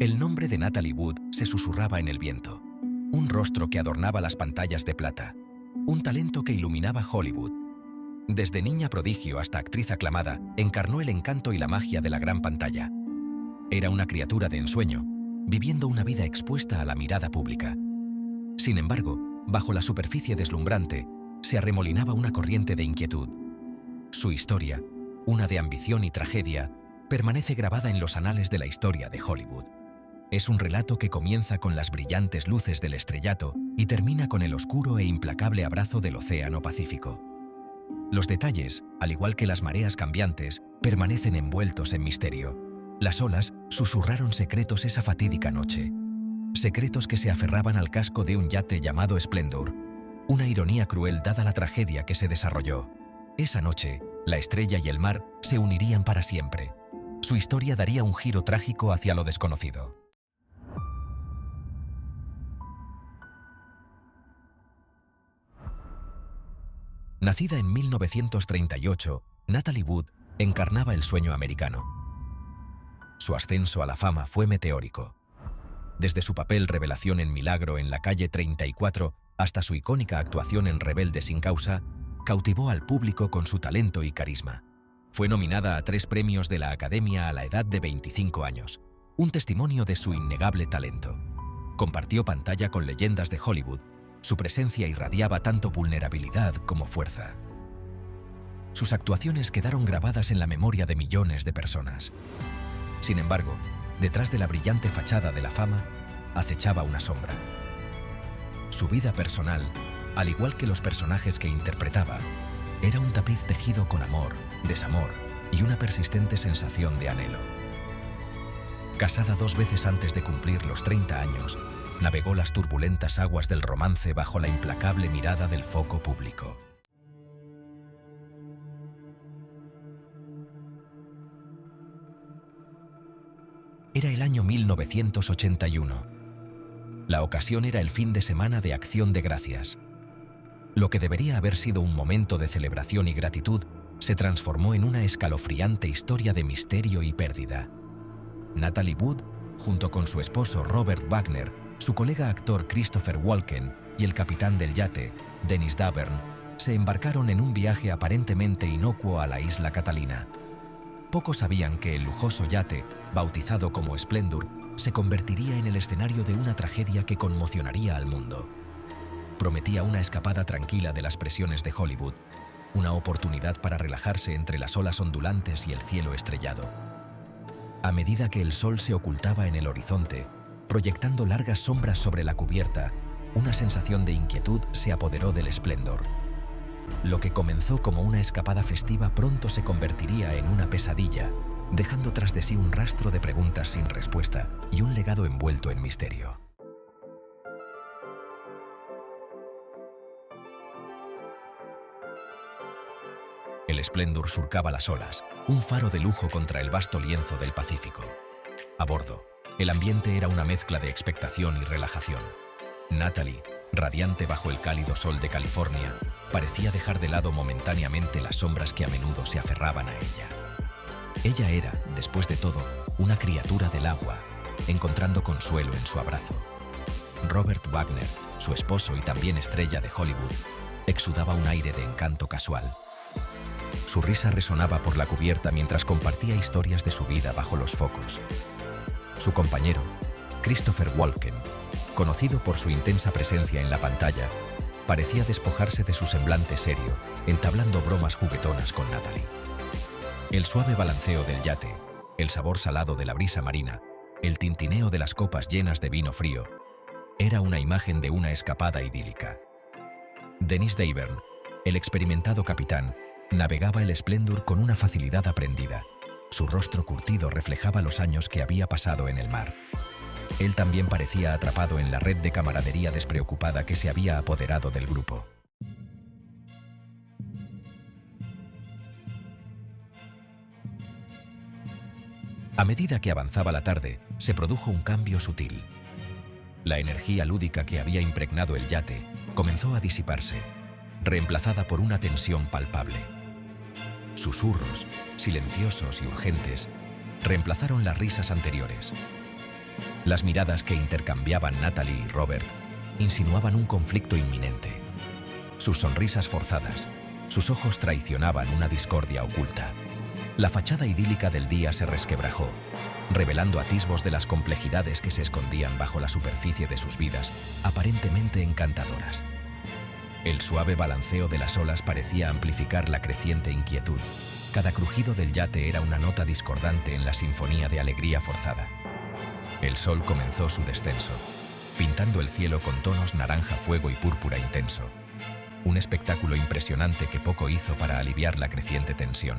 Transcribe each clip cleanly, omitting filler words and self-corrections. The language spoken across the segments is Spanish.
El nombre de Natalie Wood se susurraba en el viento. Un rostro que adornaba las pantallas de plata. Un talento que iluminaba Hollywood. Desde niña prodigio hasta actriz aclamada, encarnó el encanto y la magia de la gran pantalla. Era una criatura de ensueño, viviendo una vida expuesta a la mirada pública. Sin embargo, bajo la superficie deslumbrante, se arremolinaba una corriente de inquietud. Su historia, una de ambición y tragedia, permanece grabada en los anales de la historia de Hollywood. Es un relato que comienza con las brillantes luces del estrellato y termina con el oscuro e implacable abrazo del Océano Pacífico. Los detalles, al igual que las mareas cambiantes, permanecen envueltos en misterio. Las olas susurraron secretos esa fatídica noche. Secretos que se aferraban al casco de un yate llamado Splendor. Una ironía cruel dada la tragedia que se desarrolló. Esa noche, la estrella y el mar se unirían para siempre. Su historia daría un giro trágico hacia lo desconocido. Nacida en 1938, Natalie Wood encarnaba el sueño americano. Su ascenso a la fama fue meteórico. Desde su papel revelación en Milagro en la calle 34 hasta su icónica actuación en Rebelde sin causa, cautivó al público con su talento y carisma. Fue nominada a 3 premios de la Academia a la edad de 25 años, un testimonio de su innegable talento. Compartió pantalla con leyendas de Hollywood. Su presencia irradiaba tanto vulnerabilidad como fuerza. Sus actuaciones quedaron grabadas en la memoria de millones de personas. Sin embargo, detrás de la brillante fachada de la fama, acechaba una sombra. Su vida personal, al igual que los personajes que interpretaba, era un tapiz tejido con amor, desamor y una persistente sensación de anhelo. Casada 2 veces antes de cumplir los 30 años, navegó las turbulentas aguas del romance bajo la implacable mirada del foco público. Era el año 1981. La ocasión era el fin de semana de Acción de Gracias. Lo que debería haber sido un momento de celebración y gratitud se transformó en una escalofriante historia de misterio y pérdida. Natalie Wood, junto con su esposo Robert Wagner, su colega actor Christopher Walken y el capitán del yate, Dennis Davern, se embarcaron en un viaje aparentemente inocuo a la isla Catalina. Pocos sabían que el lujoso yate, bautizado como Splendor, se convertiría en el escenario de una tragedia que conmocionaría al mundo. Prometía una escapada tranquila de las presiones de Hollywood, una oportunidad para relajarse entre las olas ondulantes y el cielo estrellado. A medida que el sol se ocultaba en el horizonte, proyectando largas sombras sobre la cubierta, una sensación de inquietud se apoderó del Splendor. Lo que comenzó como una escapada festiva pronto se convertiría en una pesadilla, dejando tras de sí un rastro de preguntas sin respuesta y un legado envuelto en misterio. El Splendor surcaba las olas, un faro de lujo contra el vasto lienzo del Pacífico. A bordo, el ambiente era una mezcla de expectación y relajación. Natalie, radiante bajo el cálido sol de California, parecía dejar de lado momentáneamente las sombras que a menudo se aferraban a ella. Ella era, después de todo, una criatura del agua, encontrando consuelo en su abrazo. Robert Wagner, su esposo y también estrella de Hollywood, exudaba un aire de encanto casual. Su risa resonaba por la cubierta mientras compartía historias de su vida bajo los focos. Su compañero, Christopher Walken, conocido por su intensa presencia en la pantalla, parecía despojarse de su semblante serio, entablando bromas juguetonas con Natalie. El suave balanceo del yate, el sabor salado de la brisa marina, el tintineo de las copas llenas de vino frío, era una imagen de una escapada idílica. Dennis Davern, el experimentado capitán, navegaba el Splendor con una facilidad aprendida. Su rostro curtido reflejaba los años que había pasado en el mar. Él también parecía atrapado en la red de camaradería despreocupada que se había apoderado del grupo. A medida que avanzaba la tarde, se produjo un cambio sutil. La energía lúdica que había impregnado el yate comenzó a disiparse, reemplazada por una tensión palpable. Susurros, silenciosos y urgentes, reemplazaron las risas anteriores. Las miradas que intercambiaban Natalie y Robert insinuaban un conflicto inminente. Sus sonrisas forzadas, sus ojos traicionaban una discordia oculta. La fachada idílica del día se resquebrajó, revelando atisbos de las complejidades que se escondían bajo la superficie de sus vidas, aparentemente encantadoras. El suave balanceo de las olas parecía amplificar la creciente inquietud. Cada crujido del yate era una nota discordante en la sinfonía de alegría forzada. El sol comenzó su descenso, pintando el cielo con tonos naranja fuego y púrpura intenso. Un espectáculo impresionante que poco hizo para aliviar la creciente tensión.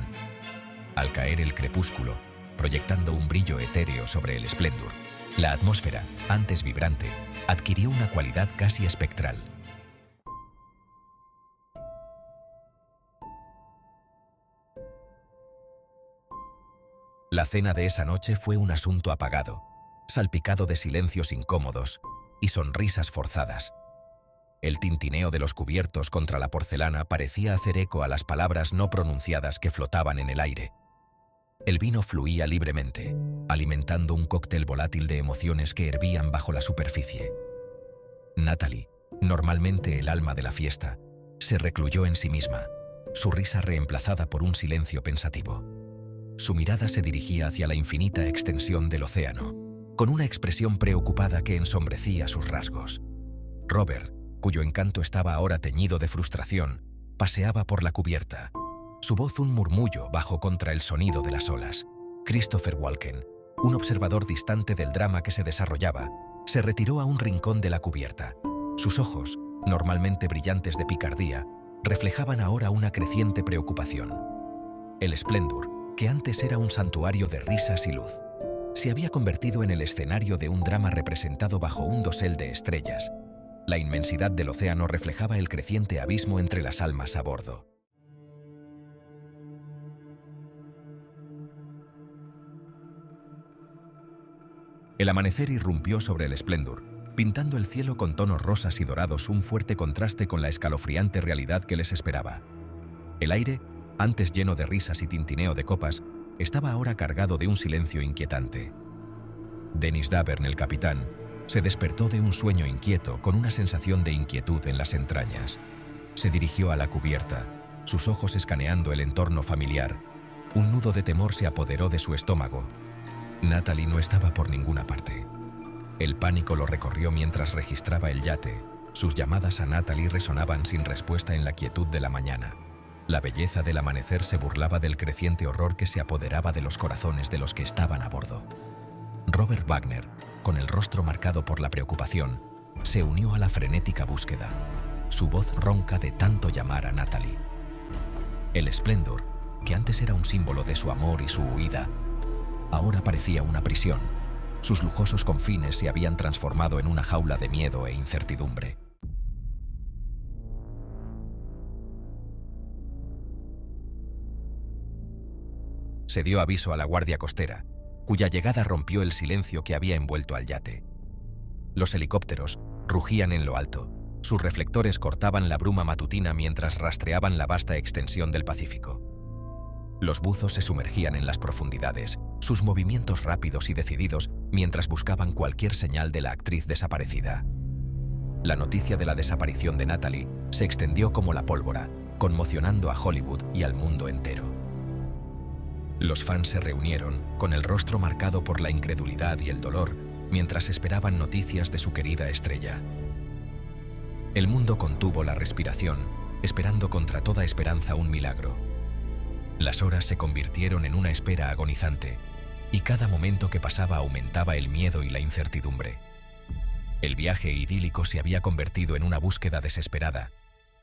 Al caer el crepúsculo, proyectando un brillo etéreo sobre el Splendor, la atmósfera, antes vibrante, adquirió una cualidad casi espectral. La cena de esa noche fue un asunto apagado, salpicado de silencios incómodos y sonrisas forzadas. El tintineo de los cubiertos contra la porcelana parecía hacer eco a las palabras no pronunciadas que flotaban en el aire. El vino fluía libremente, alimentando un cóctel volátil de emociones que hervían bajo la superficie. Natalie, normalmente el alma de la fiesta, se recluyó en sí misma, su risa reemplazada por un silencio pensativo. Su mirada se dirigía hacia la infinita extensión del océano, con una expresión preocupada que ensombrecía sus rasgos. Robert, cuyo encanto estaba ahora teñido de frustración, paseaba por la cubierta, su voz un murmullo bajo contra el sonido de las olas. Christopher Walken, un observador distante del drama que se desarrollaba, se retiró a un rincón de la cubierta. Sus ojos, normalmente brillantes de picardía, reflejaban ahora una creciente preocupación. El Splendor, que antes era un santuario de risas y luz, se había convertido en el escenario de un drama representado bajo un dosel de estrellas. La inmensidad del océano reflejaba el creciente abismo entre las almas a bordo. El amanecer irrumpió sobre el Splendor, pintando el cielo con tonos rosas y dorados, un fuerte contraste con la escalofriante realidad que les esperaba. El aire, antes lleno de risas y tintineo de copas, estaba ahora cargado de un silencio inquietante. Dennis Davern, el capitán, se despertó de un sueño inquieto con una sensación de inquietud en las entrañas. Se dirigió a la cubierta, sus ojos escaneando el entorno familiar. Un nudo de temor se apoderó de su estómago. Natalie no estaba por ninguna parte. El pánico lo recorrió mientras registraba el yate. Sus llamadas a Natalie resonaban sin respuesta en la quietud de la mañana. La belleza del amanecer se burlaba del creciente horror que se apoderaba de los corazones de los que estaban a bordo. Robert Wagner, con el rostro marcado por la preocupación, se unió a la frenética búsqueda, su voz ronca de tanto llamar a Natalie. El Splendor, que antes era un símbolo de su amor y su huida, ahora parecía una prisión. Sus lujosos confines se habían transformado en una jaula de miedo e incertidumbre. Se dio aviso a la guardia costera, cuya llegada rompió el silencio que había envuelto al yate. Los helicópteros rugían en lo alto, sus reflectores cortaban la bruma matutina mientras rastreaban la vasta extensión del Pacífico. Los buzos se sumergían en las profundidades, sus movimientos rápidos y decididos mientras buscaban cualquier señal de la actriz desaparecida. La noticia de la desaparición de Natalie se extendió como la pólvora, conmocionando a Hollywood y al mundo entero. Los fans se reunieron, con el rostro marcado por la incredulidad y el dolor, mientras esperaban noticias de su querida estrella. El mundo contuvo la respiración, esperando contra toda esperanza un milagro. Las horas se convirtieron en una espera agonizante, y cada momento que pasaba aumentaba el miedo y la incertidumbre. El viaje idílico se había convertido en una búsqueda desesperada,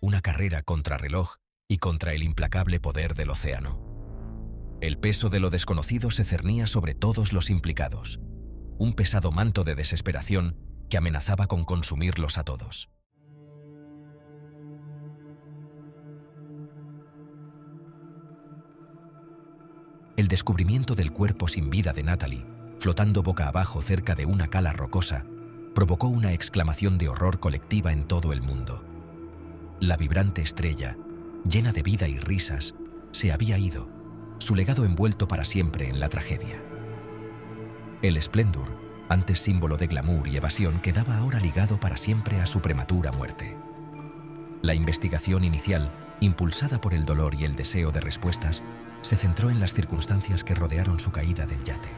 una carrera contra reloj y contra el implacable poder del océano. El peso de lo desconocido se cernía sobre todos los implicados, un pesado manto de desesperación que amenazaba con consumirlos a todos. El descubrimiento del cuerpo sin vida de Natalie, flotando boca abajo cerca de una cala rocosa, provocó una exclamación de horror colectiva en todo el mundo. La vibrante estrella, llena de vida y risas, se había ido, su legado envuelto para siempre en la tragedia. El Splendor, antes símbolo de glamour y evasión, quedaba ahora ligado para siempre a su prematura muerte. La investigación inicial, impulsada por el dolor y el deseo de respuestas, se centró en las circunstancias que rodearon su caída del yate.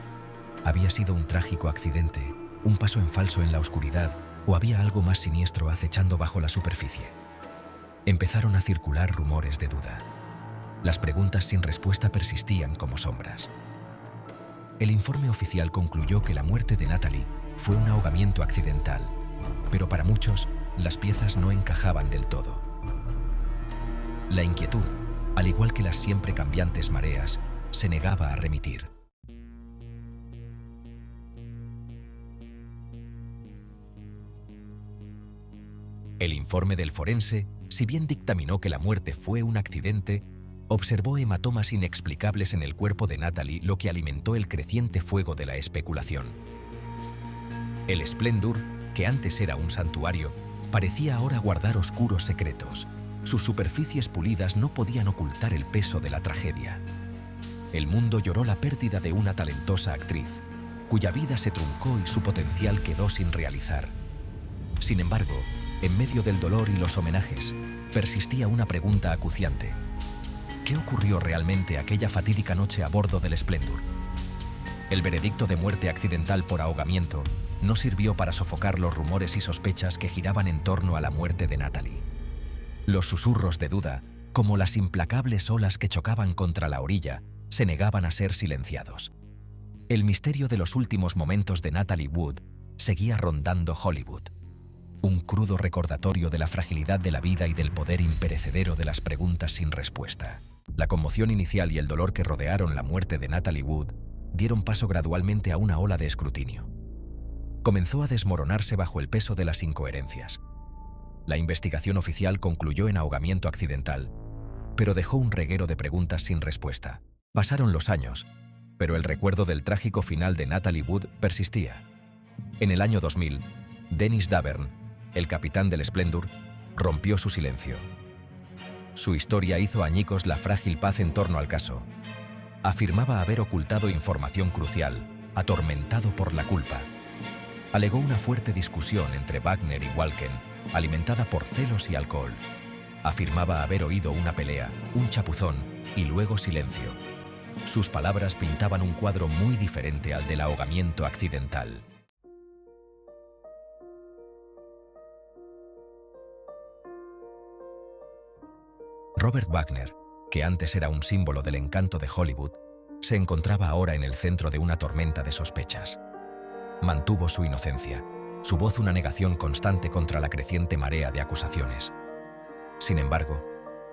¿Había sido un trágico accidente, un paso en falso en la oscuridad, o había algo más siniestro acechando bajo la superficie? Empezaron a circular rumores de duda. Las preguntas sin respuesta persistían como sombras. El informe oficial concluyó que la muerte de Natalie fue un ahogamiento accidental, pero para muchos, las piezas no encajaban del todo. La inquietud, al igual que las siempre cambiantes mareas, se negaba a remitir. El informe del forense, si bien dictaminó que la muerte fue un accidente, observó hematomas inexplicables en el cuerpo de Natalie, lo que alimentó el creciente fuego de la especulación. El Splendor, que antes era un santuario, parecía ahora guardar oscuros secretos. Sus superficies pulidas no podían ocultar el peso de la tragedia. El mundo lloró la pérdida de una talentosa actriz, cuya vida se truncó y su potencial quedó sin realizar. Sin embargo, en medio del dolor y los homenajes, persistía una pregunta acuciante. ¿Qué ocurrió realmente aquella fatídica noche a bordo del Splendor? El veredicto de muerte accidental por ahogamiento no sirvió para sofocar los rumores y sospechas que giraban en torno a la muerte de Natalie. Los susurros de duda, como las implacables olas que chocaban contra la orilla, se negaban a ser silenciados. El misterio de los últimos momentos de Natalie Wood seguía rondando Hollywood. Un crudo recordatorio de la fragilidad de la vida y del poder imperecedero de las preguntas sin respuesta. La conmoción inicial y el dolor que rodearon la muerte de Natalie Wood dieron paso gradualmente a una ola de escrutinio. Comenzó a desmoronarse bajo el peso de las incoherencias. La investigación oficial concluyó en ahogamiento accidental, pero dejó un reguero de preguntas sin respuesta. Pasaron los años, pero el recuerdo del trágico final de Natalie Wood persistía. En el año 2000, Dennis Davern, el capitán del Splendor, rompió su silencio. Su historia hizo añicos la frágil paz en torno al caso. Afirmaba haber ocultado información crucial, atormentado por la culpa. Alegó una fuerte discusión entre Wagner y Walken, alimentada por celos y alcohol. Afirmaba haber oído una pelea, un chapuzón y luego silencio. Sus palabras pintaban un cuadro muy diferente al del ahogamiento accidental. Robert Wagner, que antes era un símbolo del encanto de Hollywood, se encontraba ahora en el centro de una tormenta de sospechas. Mantuvo su inocencia, su voz una negación constante contra la creciente marea de acusaciones. Sin embargo,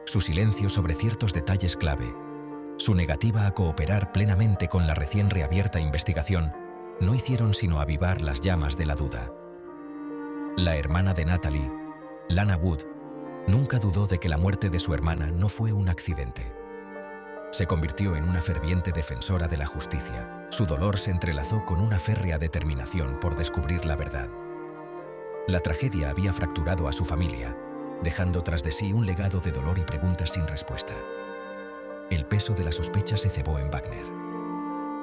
su silencio sobre ciertos detalles clave, su negativa a cooperar plenamente con la recién reabierta investigación, no hicieron sino avivar las llamas de la duda. La hermana de Natalie, Lana Wood, nunca dudó de que la muerte de su hermana no fue un accidente. Se convirtió en una ferviente defensora de la justicia. Su dolor se entrelazó con una férrea determinación por descubrir la verdad. La tragedia había fracturado a su familia, dejando tras de sí un legado de dolor y preguntas sin respuesta. El peso de la sospecha se cebó en Wagner.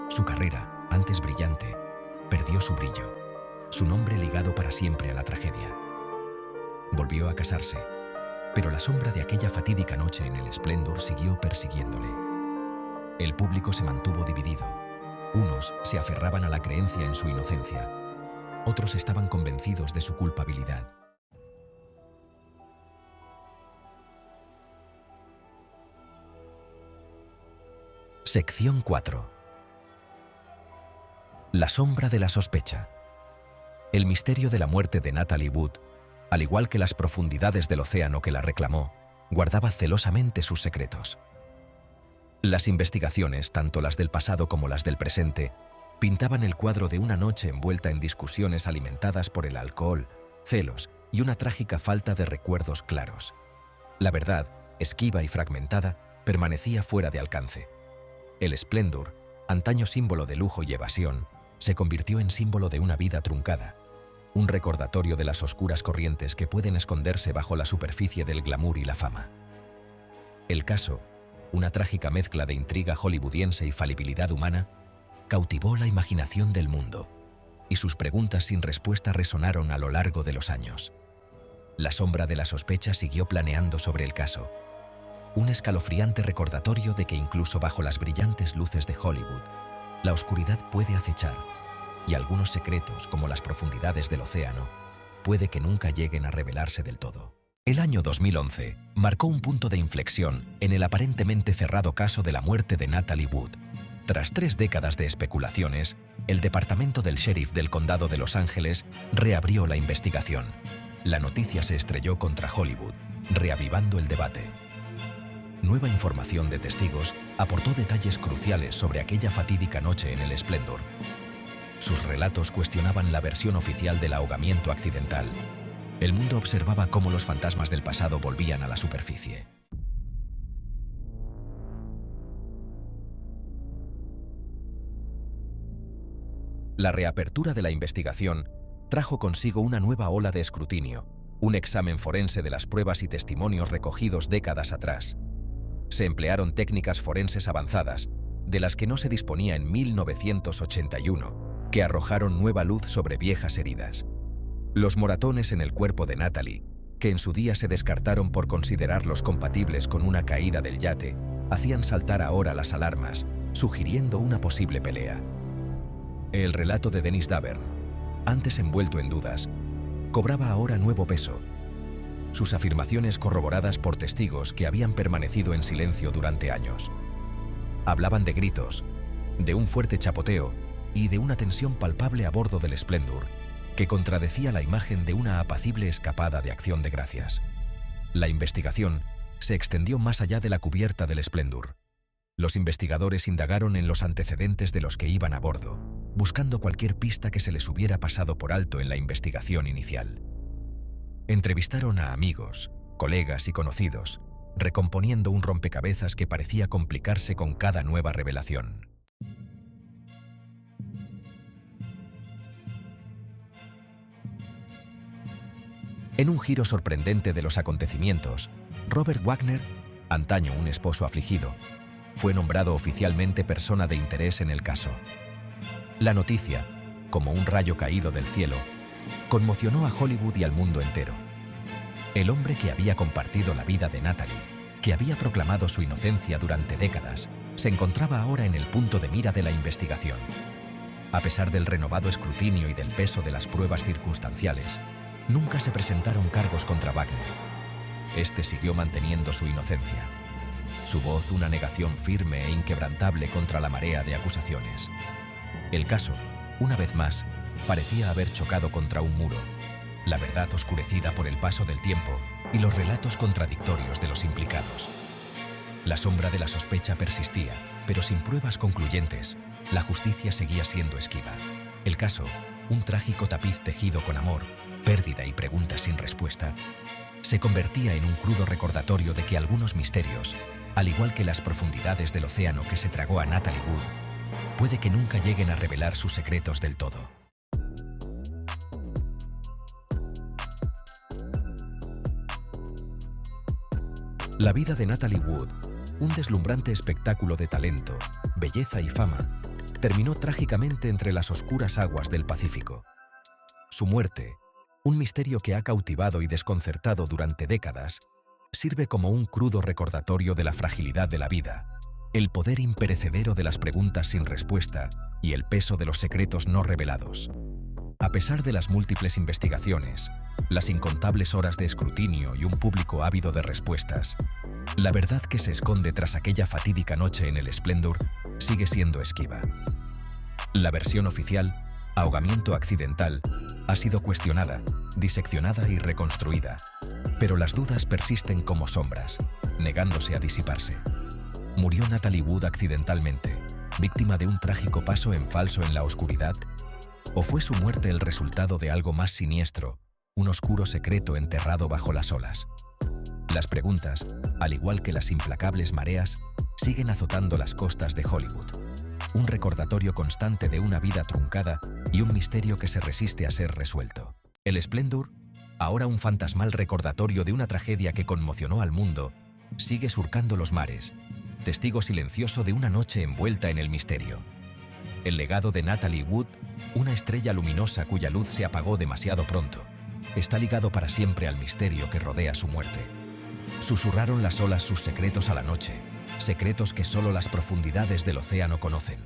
Su carrera, antes brillante, perdió su brillo, su nombre ligado para siempre a la tragedia. Volvió a casarse, pero la sombra de aquella fatídica noche en el Splendor siguió persiguiéndole. El público se mantuvo dividido. Unos se aferraban a la creencia en su inocencia, otros estaban convencidos de su culpabilidad. Sección 4. La sombra de la sospecha. El misterio de la muerte de Natalie Wood, al igual que las profundidades del océano que la reclamó, guardaba celosamente sus secretos. Las investigaciones, tanto las del pasado como las del presente, pintaban el cuadro de una noche envuelta en discusiones alimentadas por el alcohol, celos y una trágica falta de recuerdos claros. La verdad, esquiva y fragmentada, permanecía fuera de alcance. El Splendor, antaño símbolo de lujo y evasión, se convirtió en símbolo de una vida truncada, un recordatorio de las oscuras corrientes que pueden esconderse bajo la superficie del glamour y la fama. El caso, una trágica mezcla de intriga hollywoodiense y falibilidad humana, cautivó la imaginación del mundo. y sus preguntas sin respuesta resonaron a lo largo de los años. La sombra de la sospecha siguió planeando sobre el caso. Un escalofriante recordatorio de que incluso bajo las brillantes luces de Hollywood, la oscuridad puede acechar, y algunos secretos, como las profundidades del océano, puede que nunca lleguen a revelarse del todo. El año 2011 marcó un punto de inflexión en el aparentemente cerrado caso de la muerte de Natalie Wood. Tras 3 décadas de especulaciones, el departamento del sheriff del condado de Los Ángeles reabrió la investigación. La noticia se estrelló contra Hollywood, reavivando el debate. Nueva información de testigos aportó detalles cruciales sobre aquella fatídica noche en el Splendor. Sus relatos cuestionaban la versión oficial del ahogamiento accidental. El mundo observaba cómo los fantasmas del pasado volvían a la superficie. La reapertura de la investigación trajo consigo una nueva ola de escrutinio, un examen forense de las pruebas y testimonios recogidos décadas atrás. Se emplearon técnicas forenses avanzadas, de las que no se disponía en 1981, que arrojaron nueva luz sobre viejas heridas. Los moratones en el cuerpo de Natalie, que en su día se descartaron por considerarlos compatibles con una caída del yate, hacían saltar ahora las alarmas, sugiriendo una posible pelea. El relato de Dennis Davern, antes envuelto en dudas, cobraba ahora nuevo peso. Sus afirmaciones corroboradas por testigos que habían permanecido en silencio durante años. Hablaban de gritos, de un fuerte chapoteo y de una tensión palpable a bordo del Splendor, que contradecía la imagen de una apacible escapada de Acción de Gracias. La investigación se extendió más allá de la cubierta del Splendor. Los investigadores indagaron en los antecedentes de los que iban a bordo, buscando cualquier pista que se les hubiera pasado por alto en la investigación inicial. Entrevistaron a amigos, colegas y conocidos, recomponiendo un rompecabezas que parecía complicarse con cada nueva revelación. En un giro sorprendente de los acontecimientos, Robert Wagner, antaño un esposo afligido, fue nombrado oficialmente persona de interés en el caso. La noticia, como un rayo caído del cielo, conmocionó a Hollywood y al mundo entero. El hombre que había compartido la vida de Natalie, que había proclamado su inocencia durante décadas, se encontraba ahora en el punto de mira de la investigación. A pesar del renovado escrutinio y del peso de las pruebas circunstanciales, nunca se presentaron cargos contra Wagner. Este siguió manteniendo su inocencia. Su voz una negación firme e inquebrantable contra la marea de acusaciones. El caso, una vez más, parecía haber chocado contra un muro, la verdad oscurecida por el paso del tiempo y los relatos contradictorios de los implicados. La sombra de la sospecha persistía, pero sin pruebas concluyentes, la justicia seguía siendo esquiva. El caso, un trágico tapiz tejido con amor, pérdida y preguntas sin respuesta, se convertía en un crudo recordatorio de que algunos misterios, al igual que las profundidades del océano que se tragó a Natalie Wood, puede que nunca lleguen a revelar sus secretos del todo. La vida de Natalie Wood, un deslumbrante espectáculo de talento, belleza y fama, terminó trágicamente entre las oscuras aguas del Pacífico. Su muerte, un misterio que ha cautivado y desconcertado durante décadas, sirve como un crudo recordatorio de la fragilidad de la vida, el poder imperecedero de las preguntas sin respuesta y el peso de los secretos no revelados. A pesar de las múltiples investigaciones, las incontables horas de escrutinio y un público ávido de respuestas, la verdad que se esconde tras aquella fatídica noche en el Splendor sigue siendo esquiva. La versión oficial, ahogamiento accidental, ha sido cuestionada, diseccionada y reconstruida, pero las dudas persisten como sombras, negándose a disiparse. ¿Murió Natalie Wood accidentalmente, víctima de un trágico paso en falso en la oscuridad? ¿O fue su muerte el resultado de algo más siniestro, un oscuro secreto enterrado bajo las olas? Las preguntas, al igual que las implacables mareas, siguen azotando las costas de Hollywood. Un recordatorio constante de una vida truncada y un misterio que se resiste a ser resuelto. El Splendor, ahora un fantasmal recordatorio de una tragedia que conmocionó al mundo, sigue surcando los mares, testigo silencioso de una noche envuelta en el misterio. El legado de Natalie Wood, una estrella luminosa cuya luz se apagó demasiado pronto, está ligado para siempre al misterio que rodea su muerte. Susurraron las olas sus secretos a la noche, secretos que solo las profundidades del océano conocen.